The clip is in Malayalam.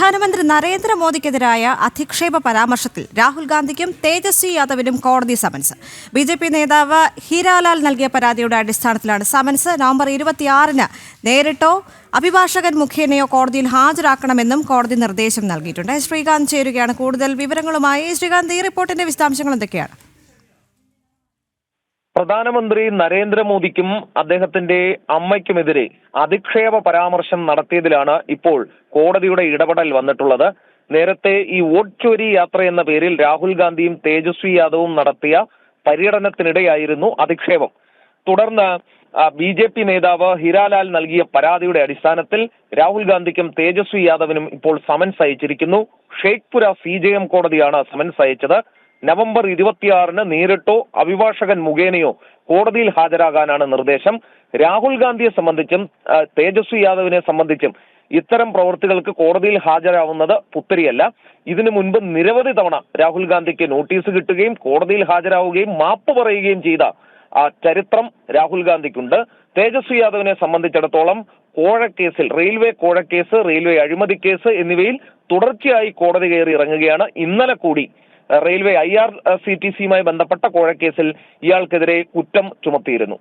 പ്രധാനമന്ത്രി നരേന്ദ്രമോദിക്കെതിരായ അധിക്ഷേപ പരാമർശത്തിൽ രാഹുൽ ഗാന്ധിക്കും തേജസ്വി യാദവിനും കോടതി സമൻസ്. ബിജെപി നേതാവ് ഹീരാലാൽ നൽകിയ പരാതിയുടെ അടിസ്ഥാനത്തിലാണ് സമൻസ്. നവംബർ 26-ന് നേരിട്ടോ അഭിഭാഷകൻ മുഖേനയോ കോടതിയിൽ ഹാജരാക്കണമെന്നും കോടതി നിർദ്ദേശം നൽകിയിട്ടുണ്ട്. ശ്രീകാന്ത് ചേരുകയാണ് കൂടുതൽ വിവരങ്ങളുമായി. ശ്രീകാന്ത്, ഈ റിപ്പോർട്ടിന്റെ വിശദാംശങ്ങൾ എന്തൊക്കെയാണ്? പ്രധാനമന്ത്രി നരേന്ദ്രമോദിക്കും അദ്ദേഹത്തിന്റെ അമ്മയ്ക്കുമെതിരെ അധിക്ഷേപ പരാമർശം നടത്തിയതിലാണ് ഇപ്പോൾ കോടതിയുടെ ഇടപെടൽ വന്നിട്ടുള്ളത്. നേരത്തെ ഈ വോട്ട് ചോരി യാത്ര എന്ന പേരിൽ രാഹുൽ ഗാന്ധിയും തേജസ്വി യാദവും നടത്തിയ പര്യടനത്തിനിടെയായിരുന്നു അധിക്ഷേപം. തുടർന്ന് ബിജെപി നേതാവ് ഹീരാലാൽ നൽകിയ പരാതിയുടെ അടിസ്ഥാനത്തിൽ രാഹുൽ ഗാന്ധിക്കും തേജസ്വി യാദവിനും ഇപ്പോൾ സമൻസ് അയച്ചിരിക്കുന്നു. ഷേഖ്പുര CJM കോടതിയാണ് സമൻസ് അയച്ചത്. നവംബർ 26-ന് നേരിട്ടോ അഭിഭാഷകൻ മുഖേനയോ കോടതിയിൽ ഹാജരാകാനാണ് നിർദ്ദേശം. രാഹുൽ ഗാന്ധിയെ സംബന്ധിച്ചും തേജസ്വി യാദവിനെ സംബന്ധിച്ചും ഇത്തരം പ്രവൃത്തികൾക്ക് കോടതിയിൽ ഹാജരാവുന്നത് പുത്തരിയല്ല. ഇതിനു മുൻപ് നിരവധി തവണ രാഹുൽ ഗാന്ധിക്ക് നോട്ടീസ് കിട്ടുകയും കോടതിയിൽ ഹാജരാവുകയും മാപ്പ് പറയുകയും ചെയ്ത ചരിത്രം രാഹുൽ ഗാന്ധിക്കുണ്ട്. തേജസ്വി യാദവിനെ സംബന്ധിച്ചിടത്തോളം കോഴക്കേസിൽ, റെയിൽവേ കോഴക്കേസ്, റെയിൽവേ അഴിമതി കേസ് എന്നിവയിൽ തുടർച്ചയായി കോടതി കയറി ഇറങ്ങുകയാണ്. ഇന്നലെ കൂടി റെയിൽവേ IRCTCയുമായി ബന്ധപ്പെട്ട കോഴക്കേസിൽ ഇയാൾക്കെതിരെ കുറ്റം ചുമത്തിയിരുന്നു.